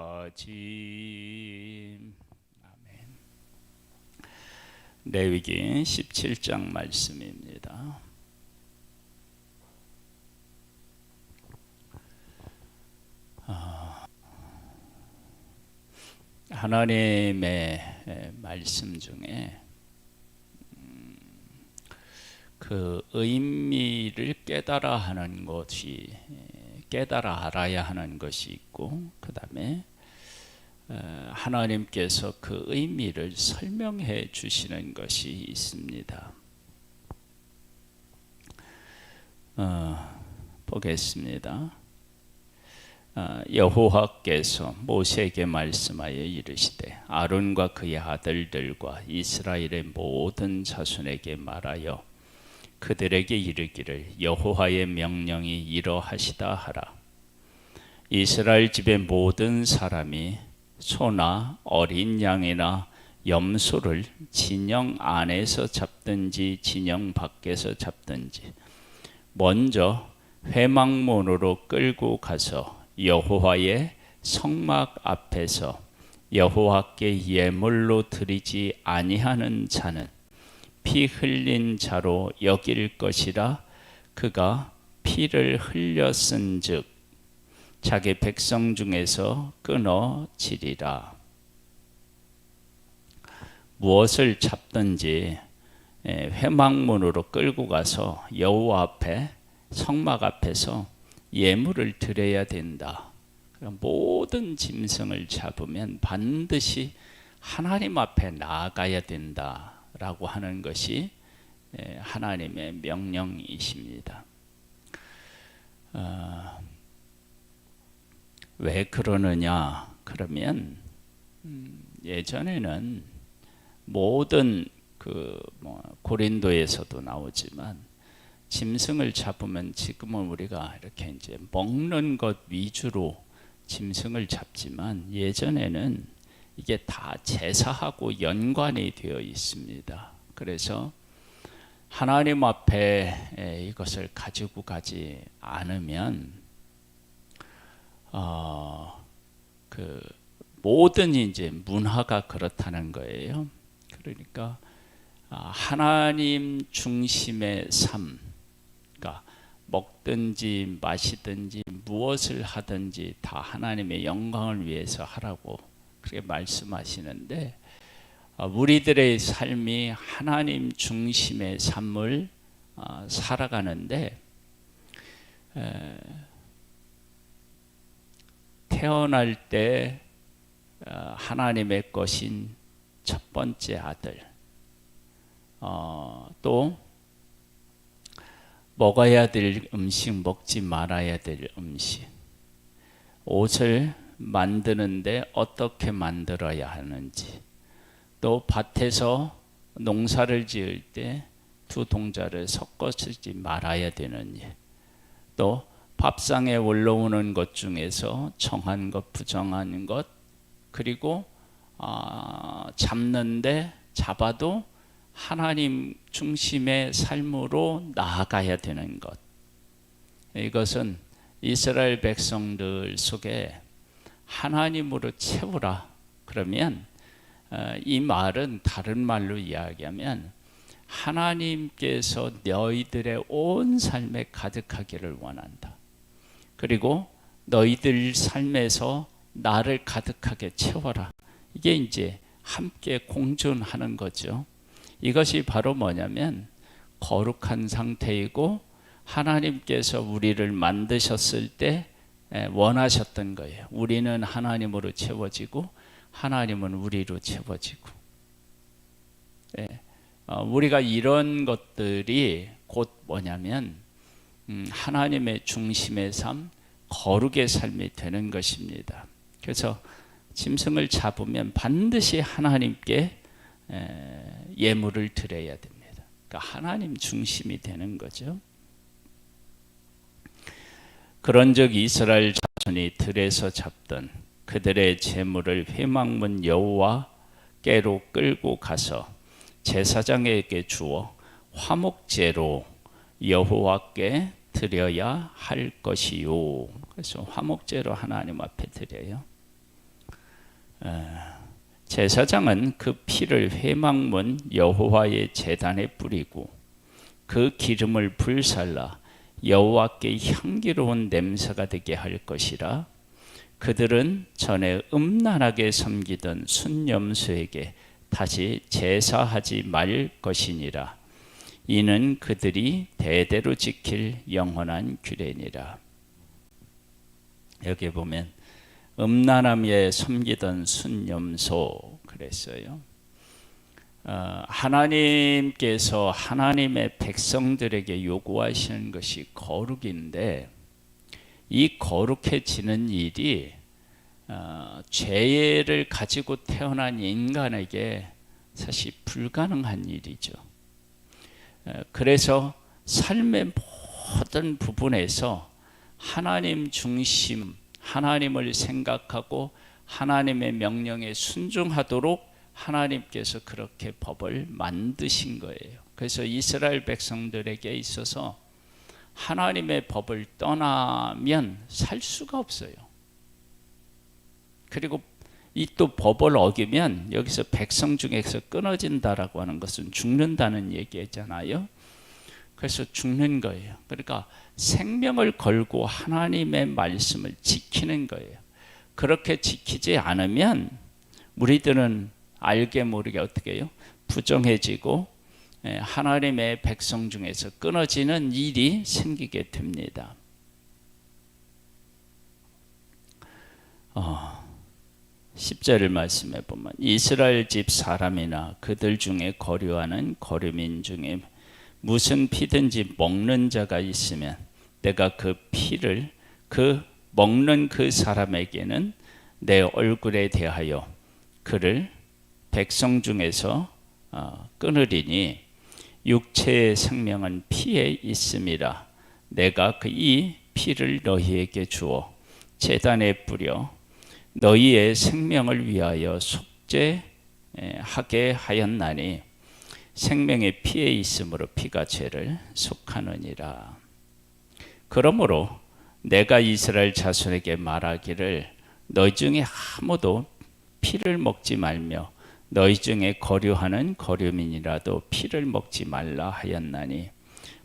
하지. 아멘. 레위기 17장 말씀입니다. 하나님의 말씀 중에 그 의미를 깨달아 하는 것이 깨달아 알아야 하는 것이 있고, 그 다음에 하나님께서 그 의미를 설명해 주시는 것이 있습니다. 보겠습니다. 여호와께서 모세에게 말씀하여 이르시되 아론과 그의 아들들과 이스라엘의 모든 자손에게 말하여 그들에게 이르기를 여호와의 명령이 이러하시다 하라. 이스라엘 집의 모든 사람이 소나 어린 양이나 염소를 진영 안에서 잡든지 진영 밖에서 잡든지 먼저 회막문으로 끌고 가서 여호와의 성막 앞에서 여호와께 예물로 드리지 아니하는 자는 피 흘린 자로 여길 것이라. 그가 피를 흘렸은즉 자기 백성 중에서 끊어지리라. 무엇을 잡든지 회막문으로 끌고 가서 여호와 앞에 성막 앞에서 예물을 드려야 된다. 모든 짐승을 잡으면 반드시 하나님 앞에 나아가야 된다라고 하는 것이 하나님의 명령이십니다. 왜 그러느냐? 그러면 예전에는 모든 고린도에서도 나오지만 짐승을 잡으면 지금은 우리가 이렇게 이제 먹는 것 위주로 짐승을 잡지만 예전에는 이게 다 제사하고 연관이 되어 있습니다. 그래서 하나님 앞에 이것을 가지고 가지 않으면 그 모든 이제 문화가 그렇다는 거예요. 그러니까 하나님 중심의 삶, 그러니까 먹든지 마시든지 무엇을 하든지 다 하나님의 영광을 위해서 하라고 그렇게 말씀하시는데, 우리들의 삶이 하나님 중심의 삶을 살아가는데 태어날 때 하나님의 것인 첫 번째 아들, 또 먹어야 될 음식, 먹지 말아야 될 음식, 옷을 만드는데 어떻게 만들어야 하는지, 또 밭에서 농사를 지을 때 두 동자를 섞어 쓰지 말아야 되는 일, 또 밥상에 올라오는 것 중에서 정한 것, 부정한 것, 그리고 잡아도 하나님 중심의 삶으로 나아가야 되는 것. 이것은 이스라엘 백성들 속에 하나님으로 채우라. 그러면 이 말은 다른 말로 이야기하면 하나님께서 너희들의 온 삶에 가득하기를 원한다. 그리고 너희들 삶에서 나를 가득하게 채워라. 이게 이제 함께 공존하는 거죠. 이것이 바로 뭐냐면 거룩한 상태이고 하나님께서 우리를 만드셨을 때 원하셨던 거예요. 우리는 하나님으로 채워지고 하나님은 우리로 채워지고. 우리가 이런 것들이 곧 뭐냐면 하나님의 중심의 삶, 거룩의 삶이 되는 것입니다. 그래서 짐승을 잡으면 반드시 하나님께 예물을 드려야 됩니다. 그러니까 하나님 중심이 되는 거죠. 그런즉 이스라엘 자손이 들에서 잡던 그들의 제물을 회막문 여호와께로 끌고 가서 제사장에게 주어 화목제로 여호와께 드려야 할 것이요. 그래서 화목제로 하나님 앞에 드려요. 제사장은 그 피를 회막문 여호와의 제단에 뿌리고 그 기름을 불살라 여호와께 향기로운 냄새가 되게 할 것이라. 그들은 전에 음란하게 섬기던 순염소에게 다시 제사하지 말 것이니라. 이는 그들이 대대로 지킬 영원한 규례니라. 여기 보면 음란함에 섬기던 순염소 그랬어요. 하나님께서 하나님의 백성들에게 요구하시는 것이 거룩인데, 이 거룩해지는 일이 죄를 가지고 태어난 인간에게 사실 불가능한 일이죠. 그래서 삶의 모든 부분에서 하나님 중심, 하나님을 생각하고 하나님의 명령에 순종하도록 하나님께서 그렇게 법을 만드신 거예요. 그래서 이스라엘 백성들에게 있어서 하나님의 법을 떠나면 살 수가 없어요. 그리고 이 또 법을 어기면 여기서 백성 중에서 끊어진다라고 하는 것은 죽는다는 얘기잖아요. 그래서 죽는 거예요. 그러니까 생명을 걸고 하나님의 말씀을 지키는 거예요. 그렇게 지키지 않으면 우리들은 알게 모르게 어떻게 해요? 부정해지고 하나님의 백성 중에서 끊어지는 일이 생기게 됩니다. 10절을 말씀해 보면 이스라엘 집 사람이나 그들 중에 거류하는 거류민 중에 무슨 피든지 먹는 자가 있으면 내가 그 피를 그 먹는 그 사람에게는 내 얼굴에 대하여 그를 백성 중에서 끊으리니 육체의 생명은 피에 있음이라. 내가 그 이 피를 너희에게 주어 제단에 뿌려 너희의 생명을 위하여 속죄하게 하였나니 생명의 피에 있으므로 피가 죄를 속하느니라. 그러므로 내가 이스라엘 자손에게 말하기를 너희 중에 아무도 피를 먹지 말며 너희 중에 거류하는 거류민이라도 피를 먹지 말라 하였나니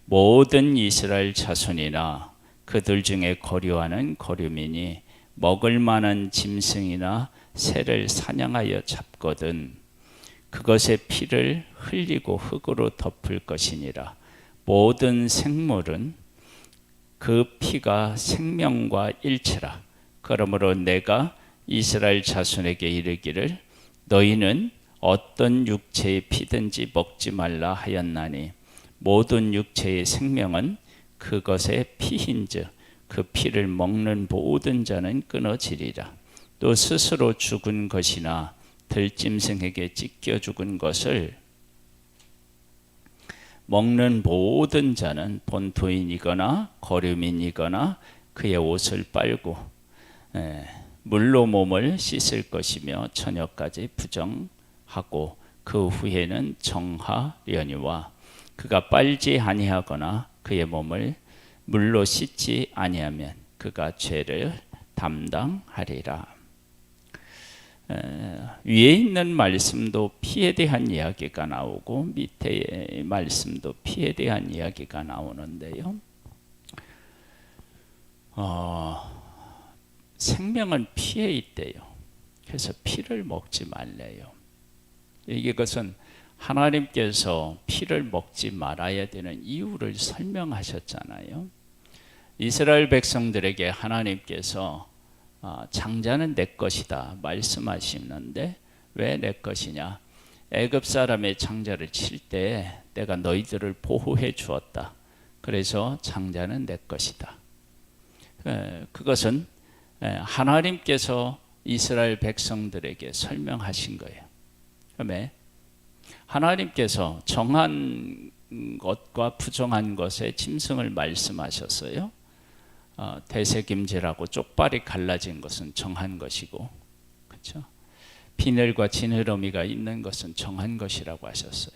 모든 이스라엘 자손이나 그들 중에 거류하는 거류민이 먹을 만한 짐승이나 새를 사냥하여 잡거든 그것의 피를 흘리고 흙으로 덮을 것이니라. 모든 생물은 그 피가 생명과 일치라. 그러므로 내가 이스라엘 자손에게 이르기를 너희는 어떤 육체의 피든지 먹지 말라 하였나니 모든 육체의 생명은 그것의 피인즉 그 피를 먹는 모든 자는 끊어지리라. 또 스스로 죽은 것이나 들짐승에게 찢겨 죽은 것을 먹는 모든 자는 본토인이거나 거류민이거나 그의 옷을 빨고 물로 몸을 씻을 것이며 저녁까지 부정하고 그 후에는 정하려니와 그가 빨지 아니하거나 그의 몸을 물로 씻지 아니하면 그가 죄를 담당하리라. 위에 있는 말씀도 피에 대한 이야기가 나오고 밑에 말씀도 피에 대한 이야기가 나오는데요. 생명은 피에 있대요. 그래서 피를 먹지 말래요. 이것은 하나님께서 피를 먹지 말아야 되는 이유를 설명하셨잖아요. 이스라엘 백성들에게 하나님께서 장자는 내 것이다 말씀하시는데 왜 내 것이냐? 애굽 사람의 장자를 칠 때 내가 너희들을 보호해 주었다. 그래서 장자는 내 것이다. 그것은 하나님께서 이스라엘 백성들에게 설명하신 거예요. 그다음에 하나님께서 정한 것과 부정한 것의 짐승을 말씀하셨어요. 대새김질하고 쪽발이 갈라진 것은 정한 것이고, 그렇죠? 비늘과 지느러미가 있는 것은 정한 것이라고 하셨어요.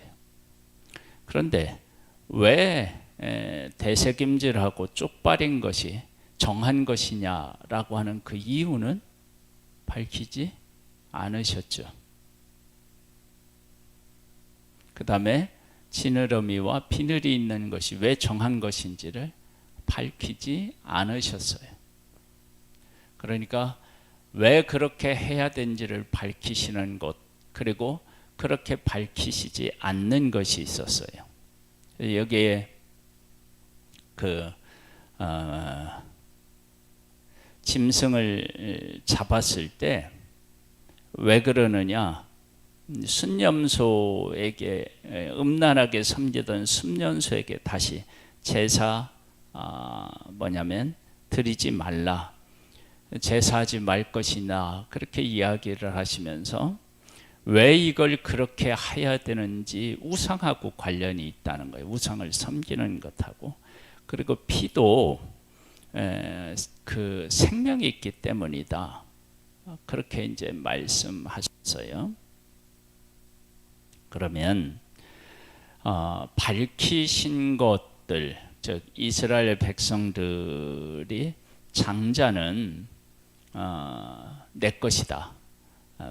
그런데 왜 대책임질하고 쪽발인 것이 정한 것이냐라고 하는 그 이유는 밝히지 않으셨죠. 그 다음에 지느러미와 비늘이 있는 것이 왜 정한 것인지를 밝히지 않으셨어요. 그러니까 왜 그렇게 해야 되는지를 밝히시는 것, 그리고 그렇게 밝히시지 않는 것이 있었어요. 여기에 짐승을 잡았을 때 왜 그러느냐? 순념소에게, 음란하게 섬기던 순념소에게 다시 제사 드리지 말라, 제사하지 말 것이나, 그렇게 이야기를 하시면서 왜 이걸 그렇게 해야 되는지 우상하고 관련이 있다는 거예요. 우상을 섬기는 것하고. 그리고 피도 그 생명이 있기 때문이다, 그렇게 이제 말씀하셨어요. 그러면 밝히신 것들, 즉 이스라엘 백성들이 장자는 내 것이다.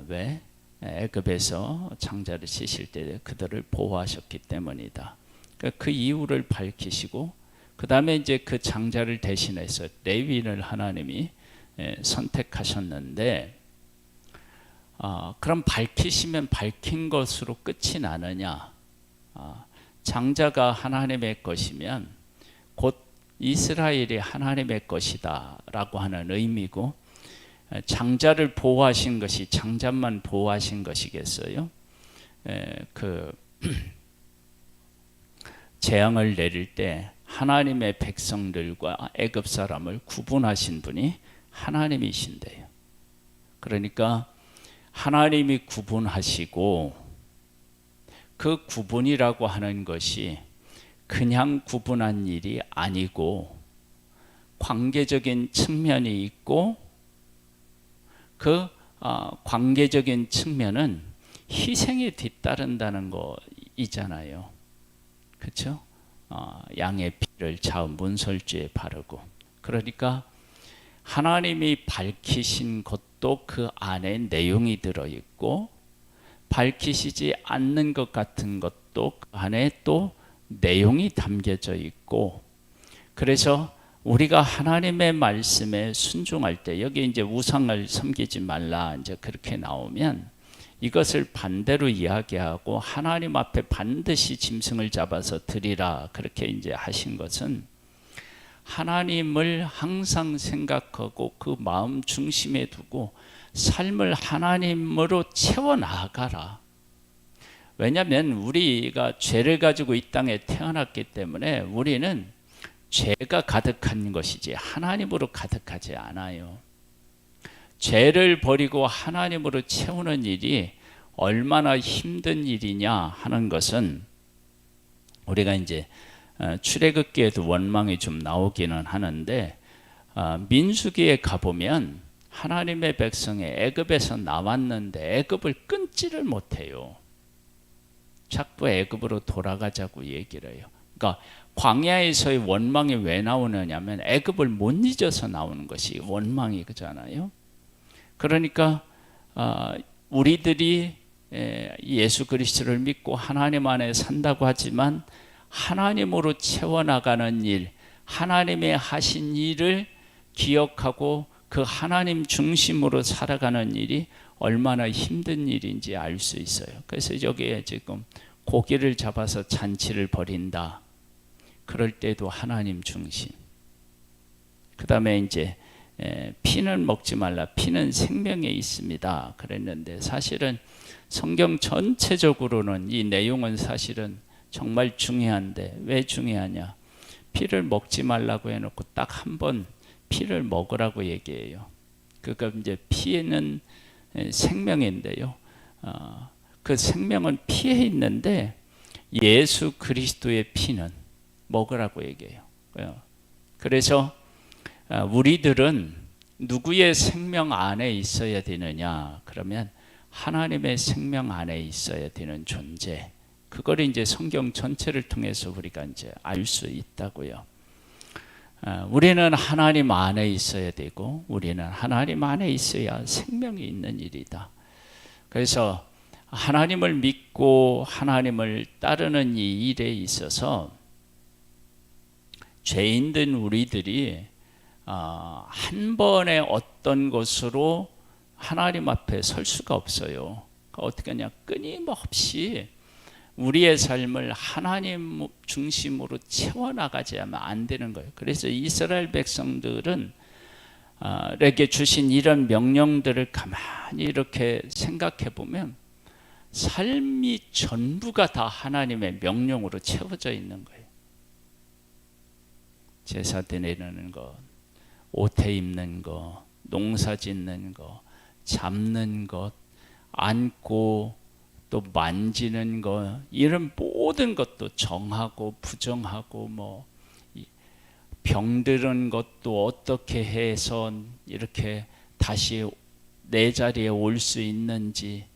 왜? 애굽에서 장자를 치실 때 그들을 보호하셨기 때문이다. 그러니까 그 이유를 밝히시고, 그 다음에 이제 그 장자를 대신해서 레위인을 하나님이 선택하셨는데, 그럼 밝히시면 밝힌 것으로 끝이 나느냐? 장자가 하나님의 것이면 곧 이스라엘이 하나님의 것이다 라고 하는 의미고, 장자를 보호하신 것이 장자만 보호하신 것이겠어요? 재앙을 내릴 때 하나님의 백성들과 애굽 사람을 구분하신 분이 하나님이신데요. 그러니까 하나님이 구분하시고, 그 구분이라고 하는 것이 그냥 구분한 일이 아니고 관계적인 측면이 있고, 그 관계적인 측면은 희생이 뒤따른다는 거 있잖아요. 그렇죠? 양의 피를 좌우 문설주에 바르고. 그러니까 하나님이 밝히신 것도 그 안에 내용이 들어있고, 밝히시지 않는 것 같은 것도 그 안에 또 내용이 담겨져 있고, 그래서 우리가 하나님의 말씀에 순종할 때, 여기 이제 우상을 섬기지 말라 이제 그렇게 나오면 이것을 반대로 이야기하고 하나님 앞에 반드시 짐승을 잡아서 드리라 그렇게 이제 하신 것은, 하나님을 항상 생각하고 그 마음 중심에 두고 삶을 하나님으로 채워 나가라. 왜냐하면 우리가 죄를 가지고 이 땅에 태어났기 때문에 우리는 죄가 가득한 것이지 하나님으로 가득하지 않아요. 죄를 버리고 하나님으로 채우는 일이 얼마나 힘든 일이냐 하는 것은, 우리가 이제 출애굽기에도 원망이 좀 나오기는 하는데, 민수기에 가보면 하나님의 백성이 애굽에서 나왔는데 애굽을 끊지를 못해요. 자꾸 애굽으로 돌아가자고 얘기를 해요. 그러니까 광야에서의 원망이 왜 나오느냐면 애굽을 못 잊어서 나오는 것이 원망이 그잖아요. 그러니까 우리들이 예수 그리스도를 믿고 하나님 안에 산다고 하지만 하나님으로 채워나가는 일, 하나님의 하신 일을 기억하고 그 하나님 중심으로 살아가는 일이 얼마나 힘든 일인지 알 수 있어요. 그래서 여기에 지금 고기를 잡아서 잔치를 벌인다, 그럴 때도 하나님 중심. 그 다음에 이제 피는 먹지 말라, 피는 생명에 있습니다 그랬는데, 사실은 성경 전체적으로는 이 내용은 사실은 정말 중요한데, 왜 중요하냐? 피를 먹지 말라고 해놓고 딱 한 번 피를 먹으라고 얘기해요. 그러니까 이제 피는 생명인데요, 그 생명은 피에 있는데 예수 그리스도의 피는 먹으라고 얘기해요. 그래서 우리들은 누구의 생명 안에 있어야 되느냐? 그러면 하나님의 생명 안에 있어야 되는 존재, 그걸 이제 성경 전체를 통해서 우리가 이제 알 수 있다고요. 우리는 하나님 안에 있어야 되고 우리는 하나님 안에 있어야 생명이 있는 일이다. 그래서 하나님을 믿고 하나님을 따르는 이 일에 있어서 죄인된 우리들이 한 번에 어떤 것으로 하나님 앞에 설 수가 없어요. 어떻게 하냐, 끊임없이 우리의 삶을 하나님 중심으로 채워나가지 않으면 안 되는 거예요. 그래서 이스라엘 백성들은 에게 주신 이런 명령들을 가만히 이렇게 생각해 보면 삶이 전부가 다 하나님의 명령으로 채워져 있는 거예요. 제사 드리는 것, 옷에 입는 것, 농사 짓는 것, 잡는 것, 안고 또 만지는 것, 이런 모든 것도 정하고 부정하고 뭐 병드는 것도 어떻게 해서 이렇게 다시 내 자리에 올 수 있는지,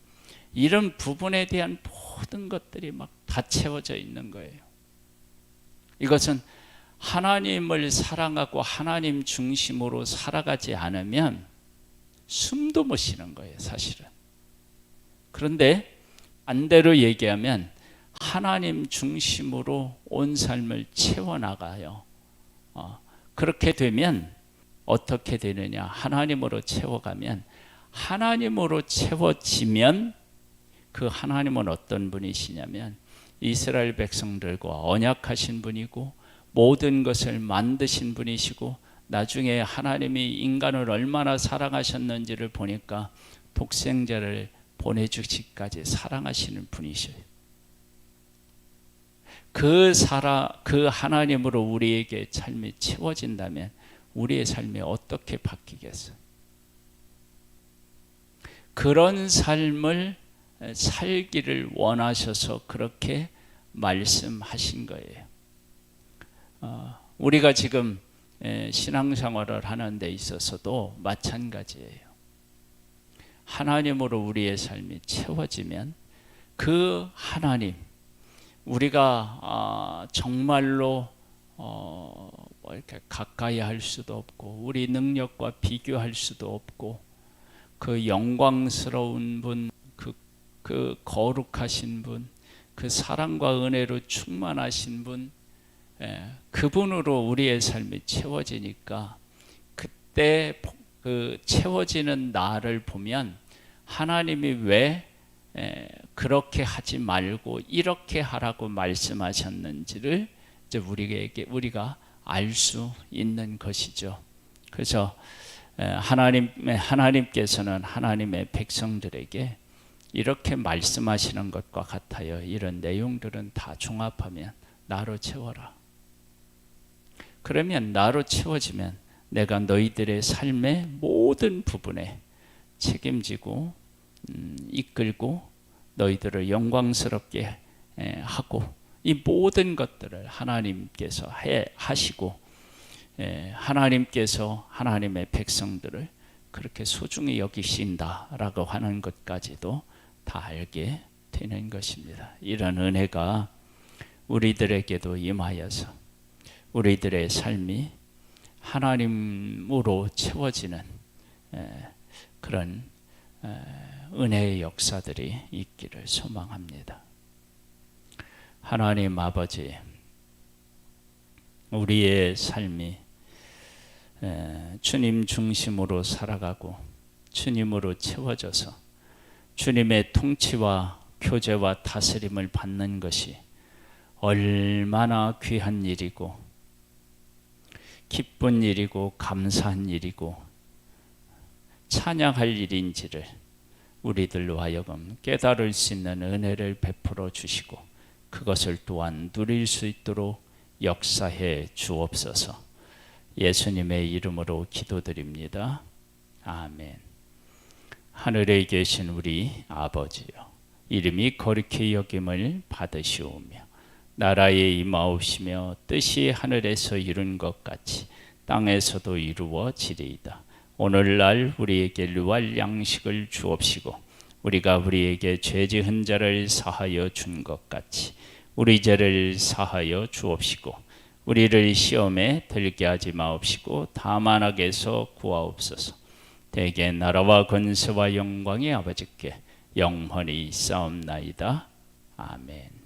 이런 부분에 대한 모든 것들이 막 다 채워져 있는 거예요. 이것은 하나님을 사랑하고 하나님 중심으로 살아가지 않으면 숨도 못 쉬는 거예요, 사실은. 그런데 반대로 얘기하면 하나님 중심으로 온 삶을 채워나가요. 그렇게 되면 어떻게 되느냐, 하나님으로 채워가면, 하나님으로 채워지면 그 하나님은 어떤 분이시냐면 이스라엘 백성들과 언약하신 분이고 모든 것을 만드신 분이시고, 나중에 하나님이 인간을 얼마나 사랑하셨는지를 보니까 독생자를 보내주시기까지 사랑하시는 분이셔요. 그 하나님으로 우리에게 삶이 채워진다면 우리의 삶이 어떻게 바뀌겠어요? 그런 삶을 살기를 원하셔서 그렇게 말씀하신 거예요. 우리가 지금 신앙생활을 하는 데 있어서도 마찬가지예요. 하나님으로 우리의 삶이 채워지면 그 하나님, 우리가 정말로 이렇게 가까이 할 수도 없고 우리 능력과 비교할 수도 없고 그 영광스러운 분, 그 거룩하신 분, 그 사랑과 은혜로 충만하신 분, 그분으로 우리의 삶이 채워지니까 그때 그 채워지는 나를 보면 하나님이 왜 그렇게 하지 말고 이렇게 하라고 말씀하셨는지를 이제 우리가 알 수 있는 것이죠. 그래서 하나님께서는 하나님의 백성들에게 이렇게 말씀하시는 것과 같아요. 이런 내용들은 다 종합하면 나로 채워라. 그러면 나로 채워지면 내가 너희들의 삶의 모든 부분에 책임지고 이끌고 너희들을 영광스럽게 하고, 이 모든 것들을 하나님께서 하시고 하나님께서 하나님의 백성들을 그렇게 소중히 여기신다라고 하는 것까지도 다 알게 되는 것입니다. 이런 은혜가 우리들에게도 임하여서 우리들의 삶이 하나님으로 채워지는 그런 은혜의 역사들이 있기를 소망합니다. 하나님 아버지, 우리의 삶이 주님 중심으로 살아가고 주님으로 채워져서 주님의 통치와 교제와 다스림을 받는 것이 얼마나 귀한 일이고 기쁜 일이고 감사한 일이고 찬양할 일인지를 우리들로 하여금 깨달을 수 있는 은혜를 베풀어 주시고 그것을 또한 누릴 수 있도록 역사해 주옵소서. 예수님의 이름으로 기도드립니다. 아멘. 하늘에 계신 우리 아버지여, 이름이 거룩히 여김을 받으시오며 나라에 임하옵시며 뜻이 하늘에서 이룬 것 같이 땅에서도 이루어지리이다. 오늘날 우리에게 일용할 양식을 주옵시고 우리가 우리에게 죄 지은 자를 사하여 준 것 같이 우리 죄를 사하여 주옵시고 우리를 시험에 들게 하지 마옵시고 다만 악에서 구하옵소서. 대개 나라와 권세와 영광이 아버지께 영원히 있사옵나이다. 아멘.